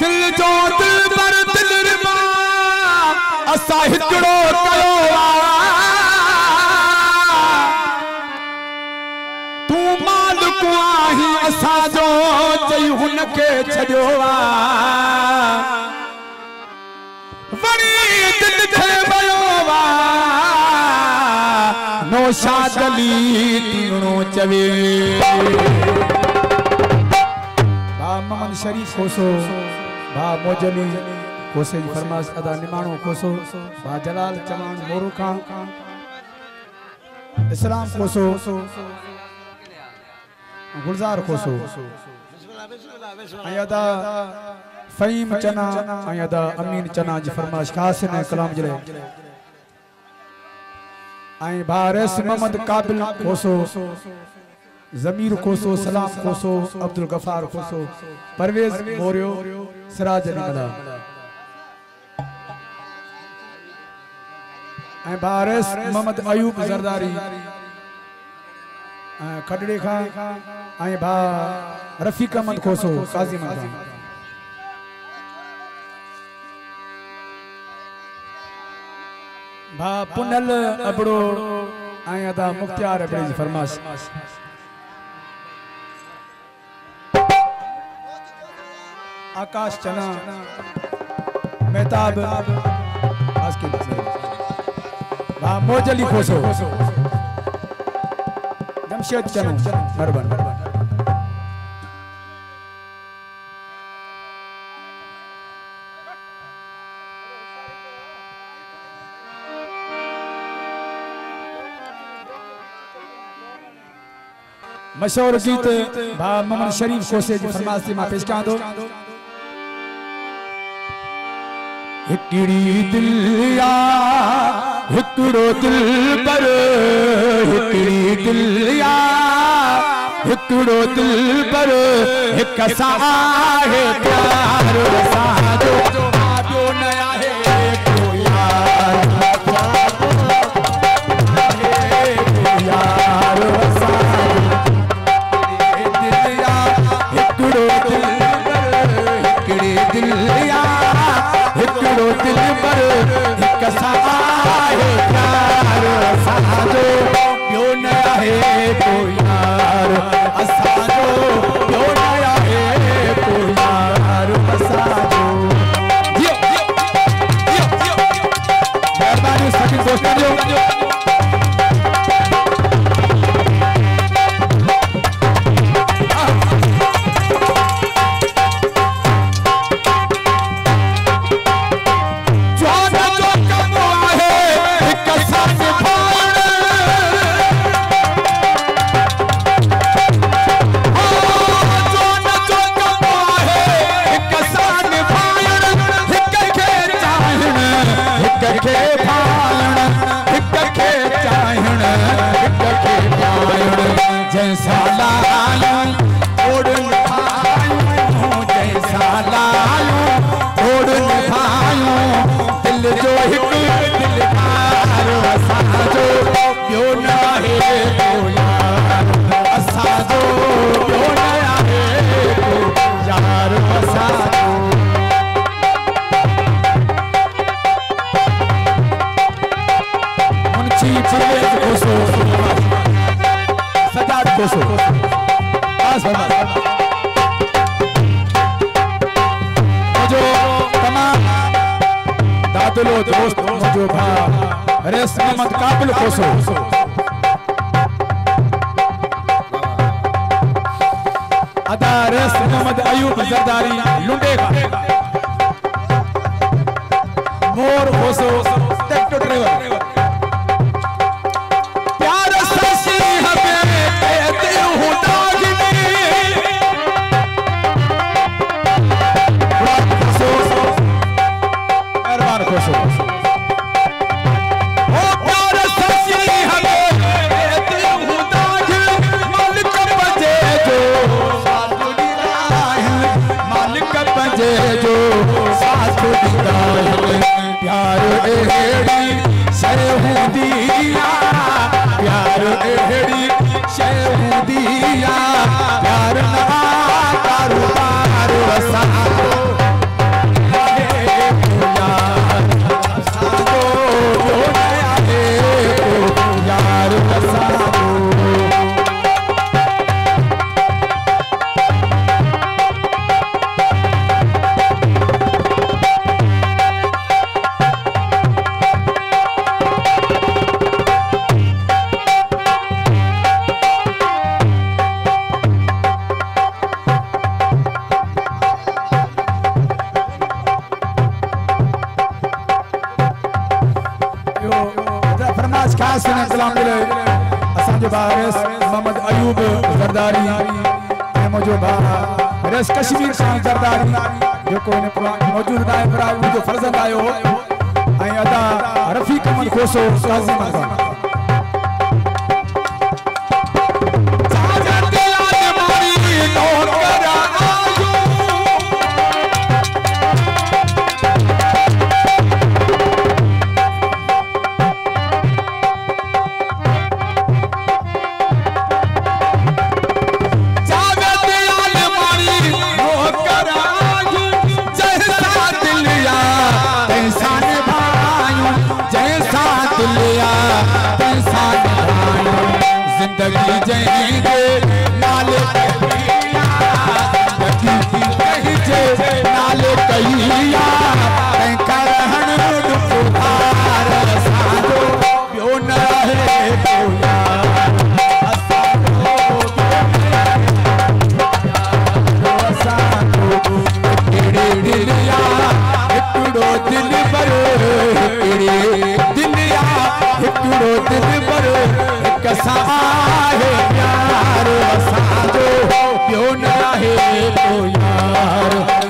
दिल जो दिल पर दिल रिबा असा हिकड़ो कयो तू मालिक आही असा जो चई हुन के छड़ियो वणी दिल थे वयो नौशाद अली तीणो चवे बा मोहम्मद शरीफ कोसो बा मोजली कोसे जी फरमाइश अदा निमाणो कोसो बा जलाल चवान मोरू खान इस्लाम कोसो गुलजार कोसो अदा फहीम चना अदा अमीन चना जी फरमाइश खास ने कलाम जले आई भारस मोहम्मद काबिल कोसो जमीर कोसो सलाम कोसो अब्दुल गफार कोसो परवेज मोरियो सिराज अली मदा आई भारस मोहम्मद अयूब जरदारी खडड़े खां आई भा रफीक अहमद कोसो काजी मंगा भा पुनल अबड़ो आई अदा मुख्तियार अबड़े जी फरमाइश आकाश चना मेहताब आज के भा मोजली खोसो जमशेद चनो मरबन मशहूर गीत भा मोहम्मद शरीफ कोसे जी फरमाइश मां पेश कयां थो हिकड़ी दिल या हिकड़ो दिल पर हिकड़ी दिल या हिकड़ो दिल पर हिक सा आहे प्यार साजो आबो नया है को यार यार हिकड़ो दिल पर हिक सा आहे प्यार असांजो ॿियो न आहे को यार असांजो ॿियो न आहे को यार असांजो महिरबानी सभी दोस्तनि जो जैसा लायूं ओड़ निभायूं जैसा लायूं ओड़ निभायूं दिल जो हिक दिलदार असांजो ॿियो न आहे को यार असांजो ॿियो न आहे को यार असांजो मुंशी परवेज कोसो सजाद कोसो जो तमाम दादलो दोस्त जो भा रेस मोहम्मद काबिल कोसो अदा रेस मोहम्मद अयूब जरदारी लुंडे मोर कोसो ट्रैक्टर ड्राइवर प्यार एड़ी शय हुंदिया प्यार एड़ी शय हुंदिया प्यार ना कारोबार असांजो मोहम्मद अयूब जरदारी मुझो भाउ रस कश्मीर खान जरदारी जो मौजूद नायब राय जो फर्जंद आयो अदा रफीक अहमद खोसो काजी मर्दान जिंदगी जैंगे नाल नाल कहिया करहन दुखार साधो प्यो न रहे हिकिड़ो दिल पर हिकिड़ो दिल पर कसा है प्यार असांजो प्यो न रहे तो यार